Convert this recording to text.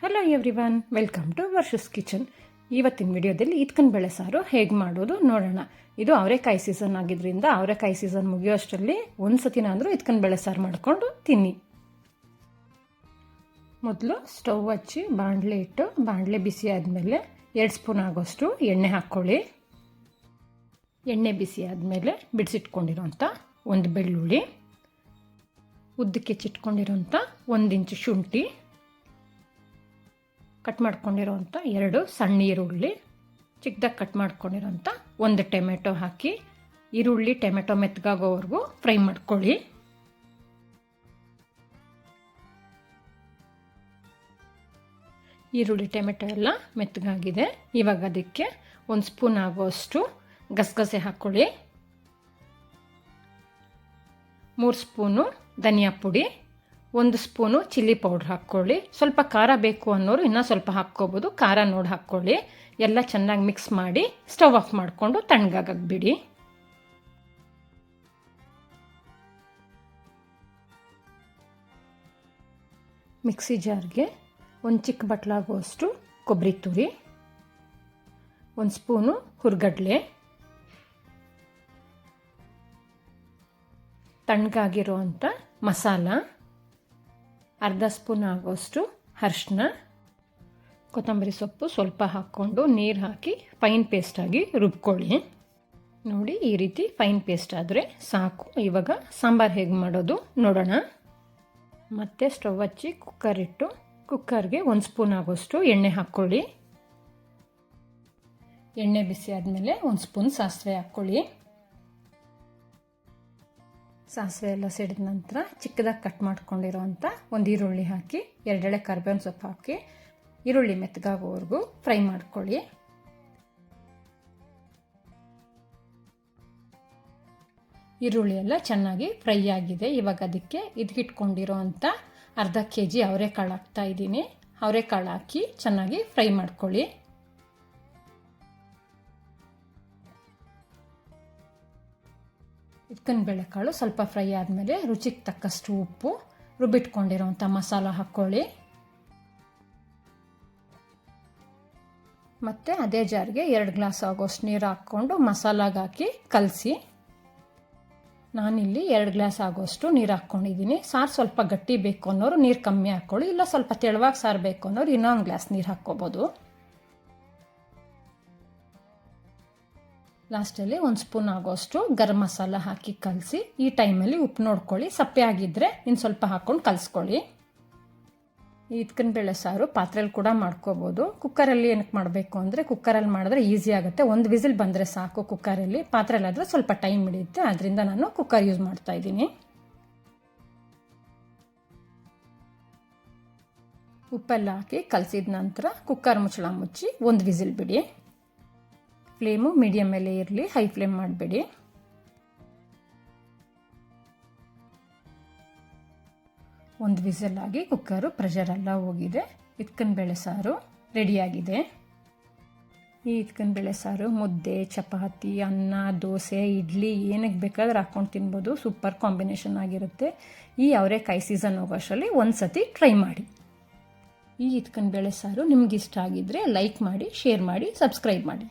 Hello everyone, welcome to Varsha's kitchen. ಇವತ್ತಿನ ವಿಡಿಯೋದಲ್ಲಿ ಇತ್ಕನ್ ಬೇಳೆ ಸಾರು ಹೇಗೆ ಮಾಡೋದು ನೋಡೋಣ. ಇದು ಅವರೆಕಾಯಿ ಸೀಸನ್ ಆಗಿದ್ದರಿಂದ ಅವರೆಕಾಯಿ ಸೀಸನ್ ಮುಗಿಯೋಷ್ಟರಲ್ಲಿ ಒಂದು ಸತಿನಾದರೂ ಇತ್ಕನ್ ಬೇಳೆ ಸಾರು ಮಾಡಿಕೊಂಡು ತಿನ್ನಿ. ಮೊದಲು ಸ್ಟವ್ ಹಚ್ಚಿ ಬಾಣಲೆ ಇಟ್ಟು ಬಾಣಲೆ ಬಿಸಿ ಆದಮೇಲೆ 2 ಸ್ಪೂನ್ ಆಗೋಷ್ಟು ಎಣ್ಣೆ ಹಾಕ್ಕೊಳ್ಳಿ. ಎಣ್ಣೆ ಬಿಸಿ ಆದಮೇಲೆ ಬಿಡಿಸಿಟ್ಕೊಂಡಿರೋಂಥ ಒಂದು ಬೆಳ್ಳುಳ್ಳಿ, ಉದ್ದಕ್ಕೆ ಚಿಟ್ಕೊಂಡಿರೋಂಥ 1 ಇಂಚು ಶುಂಠಿ, ಕಟ್ ಮಾಡ್ಕೊಂಡಿರೋಂಥ 2 ಸಣ್ಣ ಈರುಳ್ಳಿ, ಚಿಕ್ಕದಾಗಿ ಕಟ್ ಮಾಡ್ಕೊಂಡಿರೋಂಥ 1 ಟೊಮೆಟೊ ಹಾಕಿ ಈರುಳ್ಳಿ ಟೊಮೆಟೊ ಮೆತ್ತಗಾಗೋವರೆಗೂ ಫ್ರೈ ಮಾಡ್ಕೊಳ್ಳಿ. ಈರುಳ್ಳಿ ಟೊಮೆಟೊ ಎಲ್ಲ ಮೆತ್ತಗಾಗಿದೆ. ಇವಾಗ ಅದಕ್ಕೆ 1 ಸ್ಪೂನ್ ಆಗೋಷ್ಟು ಗಸಗಸೆ ಹಾಕ್ಕೊಳ್ಳಿ, 3 ಸ್ಪೂನು ಧನಿಯಾ ಪುಡಿ, 1 ಸ್ಪೂನು ಚಿಲ್ಲಿ ಪೌಡ್ರ್ ಹಾಕ್ಕೊಳ್ಳಿ. ಸ್ವಲ್ಪ ಖಾರ ಬೇಕು ಅನ್ನೋರು ಇನ್ನೂ ಸ್ವಲ್ಪ ಹಾಕ್ಕೋಬೋದು, ಖಾರ ನೋಡಿ ಹಾಕ್ಕೊಳ್ಳಿ. ಎಲ್ಲ ಚೆನ್ನಾಗಿ ಮಿಕ್ಸ್ ಮಾಡಿ ಸ್ಟವ್ ಆಫ್ ಮಾಡಿಕೊಂಡು ತಣ್ಣಗಾಗಕ್ಕೆ ಬಿಡಿ. ಮಿಕ್ಸಿ ಜಾರ್ಗೆ 1 ಚಿಕ್ಕ ಬಟ್ಲಾಗುವಷ್ಟು ಕೊಬ್ಬರಿ ತುರಿ, 1 ಸ್ಪೂನು ಹುರ್ಗಡ್ಲೆ, ತಣ್ಣಗಾಗಿರುವಂಥ ಮಸಾಲ, ಅರ್ಧ ಸ್ಪೂನ್ ಆಗೋಷ್ಟು ಅರಿಶಿನ, ಕೊತ್ತಂಬರಿ ಸೊಪ್ಪು ಸ್ವಲ್ಪ ಹಾಕ್ಕೊಂಡು ನೀರು ಹಾಕಿ ಫೈನ್ ಪೇಸ್ಟಾಗಿ ರುಬ್ಕೊಳ್ಳಿ. ನೋಡಿ, ಈ ರೀತಿ ಫೈನ್ ಪೇಸ್ಟ್ ಆದರೆ ಸಾಕು. ಇವಾಗ ಸಾಂಬಾರು ಹೇಗೆ ಮಾಡೋದು ನೋಡೋಣ. ಮತ್ತೆ ಸ್ಟವ್ ಹಚ್ಚಿ ಕುಕ್ಕರ್ ಇಟ್ಟು ಕುಕ್ಕರ್ಗೆ 1 ಸ್ಪೂನ್ ಆಗೋಷ್ಟು ಎಣ್ಣೆ ಹಾಕ್ಕೊಳ್ಳಿ. ಎಣ್ಣೆ ಬಿಸಿ ಆದಮೇಲೆ 1 ಸ್ಪೂನ್ ಸಾಸಿವೆ ಹಾಕ್ಕೊಳ್ಳಿ. ಸಾಸಿವೆ ಎಲ್ಲ ಸಿಡಿದ ನಂತರ ಚಿಕ್ಕದಾಗಿ ಕಟ್ ಮಾಡ್ಕೊಂಡಿರೋಂಥ 1 ಈರುಳ್ಳಿ ಹಾಕಿ 2 ಎಳೆ ಕರಿಬೇವಿನ ಸೊಪ್ಪು ಹಾಕಿ ಈರುಳ್ಳಿ ಮೆತ್ತಗಾಗೋವರೆಗೂ ಫ್ರೈ ಮಾಡ್ಕೊಳ್ಳಿ. ಈರುಳ್ಳಿ ಎಲ್ಲ ಚೆನ್ನಾಗಿ ಫ್ರೈ ಆಗಿದೆ. ಇವಾಗ ಅದಕ್ಕೆ ಇದಕ್ಕಿಟ್ಕೊಂಡಿರೋಂಥ ಅರ್ಧ kg ಅವರೆಕಾಳು ಹಾಕ್ತಾ ಇದ್ದೀನಿ. ಅವರೆಕಾಳು ಹಾಕಿ ಚೆನ್ನಾಗಿ ಫ್ರೈ ಮಾಡ್ಕೊಳ್ಳಿ. ಇತ್ಕನ್ ಬೇಳೆಕಾಳು ಸ್ವಲ್ಪ ಫ್ರೈ ಆದಮೇಲೆ ರುಚಿಗೆ ತಕ್ಕಷ್ಟು ಉಪ್ಪು, ರುಬ್ಬಿಟ್ಕೊಂಡಿರೋಂಥ ಮಸಾಲ ಹಾಕ್ಕೊಳ್ಳಿ. ಮತ್ತು ಅದೇ ಜಾರ್ಗೆ 2 ಗ್ಲಾಸ್ ಆಗೋಷ್ಟು ನೀರು ಹಾಕ್ಕೊಂಡು ಮಸಾಲಾಗೆ ಹಾಕಿ ಕಲಸಿ. ನಾನಿಲ್ಲಿ 2 ಗ್ಲಾಸ್ ಆಗೋಷ್ಟು ನೀರು ಹಾಕ್ಕೊಂಡಿದ್ದೀನಿ. ಸಾರು ಸ್ವಲ್ಪ ಗಟ್ಟಿ ಬೇಕು ಅನ್ನೋರು ನೀರು ಕಮ್ಮಿ ಹಾಕ್ಕೊಳ್ಳಿ, ಇಲ್ಲ ಸ್ವಲ್ಪ ತೆಳುವಾಗಿ ಸಾರು ಬೇಕು ಅನ್ನೋರು ಇನ್ನೊಂದು ಗ್ಲಾಸ್ ನೀರು ಹಾಕ್ಕೋಬೋದು. ಲಾಸ್ಟಲ್ಲಿ 1 ಸ್ಪೂನ್ ಆಗೋಷ್ಟು ಗರಂ ಮಸಾಲ ಹಾಕಿ ಕಲಸಿ. ಈ ಟೈಮಲ್ಲಿ ಉಪ್ಪು ನೋಡ್ಕೊಳ್ಳಿ, ಸಪ್ಪೆ ಆಗಿದ್ದರೆ ಇನ್ನು ಸ್ವಲ್ಪ ಹಾಕ್ಕೊಂಡು ಕಲಿಸ್ಕೊಳ್ಳಿ. ಈ ಇತ್ಕನ್ ಬೇಳೆ ಸಾರು ಪಾತ್ರೆಯಲ್ಲಿ ಕೂಡ ಮಾಡ್ಕೋಬೋದು. ಕುಕ್ಕರಲ್ಲಿ ಏನಕ್ಕೆ ಮಾಡಬೇಕು ಅಂದರೆ ಕುಕ್ಕರಲ್ಲಿ ಮಾಡಿದ್ರೆ ಈಸಿ ಆಗುತ್ತೆ. 1 ವಿಸಿಲ್ ಬಂದರೆ ಸಾಕು ಕುಕ್ಕರಲ್ಲಿ. ಪಾತ್ರೆಯಲ್ಲಾದರೆ ಸ್ವಲ್ಪ ಟೈಮ್ ಹಿಡಿಯುತ್ತೆ, ಅದರಿಂದ ನಾನು ಕುಕ್ಕರ್ ಯೂಸ್ ಮಾಡ್ತಾ ಇದ್ದೀನಿ. ಉಪ್ಪೆಲ್ಲ ಹಾಕಿ ಕಲಸಿದ ನಂತರ ಕುಕ್ಕರ್ ಮುಚ್ಚಳ ಮುಚ್ಚಿ 1 ವಿಸಿಲ್ ಬಿಡಿ. ಫ್ಲೇಮು ಮೀಡಿಯಮ್ ಮೇಲೆ ಇರಲಿ, ಹೈ ಫ್ಲೇಮ್ ಮಾಡಬೇಡಿ. ಒಂದು ವಿಸಲ್ ಆಗಿ ಕುಕ್ಕರು ಪ್ರೆಷರೆಲ್ಲ ಹೋಗಿದೆ. ಇತ್ಕನ್ ಬೇಳೆ ಸಾರು ರೆಡಿಯಾಗಿದೆ. ಈ ಇತ್ಕನ್ ಬೇಳೆ ಸಾರು ಮುದ್ದೆ, ಚಪಾತಿ, ಅನ್ನ, ದೋಸೆ, ಇಡ್ಲಿ ಏನಕ್ಕೆ ಬೇಕಾದ್ರೆ ಹಾಕ್ಕೊಂಡು ತಿನ್ಬೋದು. ಸೂಪರ್ ಕಾಂಬಿನೇಷನ್ ಆಗಿರುತ್ತೆ. ಈ ಅವರೆಕಾಯಿ ಸೀಸನ್ ಹೋಗೋಷ್ಟರಲ್ಲಿ ಒಂದು ಸತಿ ಟ್ರೈ ಮಾಡಿ. ಈ ಇತ್ಕನ್ ಬೇಳೆ ಸಾರು ನಿಮ್ಗೆ ಇಷ್ಟ ಆಗಿದ್ದರೆ ಲೈಕ್ ಮಾಡಿ, ಶೇರ್ ಮಾಡಿ, ಸಬ್ಸ್ಕ್ರೈಬ್ ಮಾಡಿ.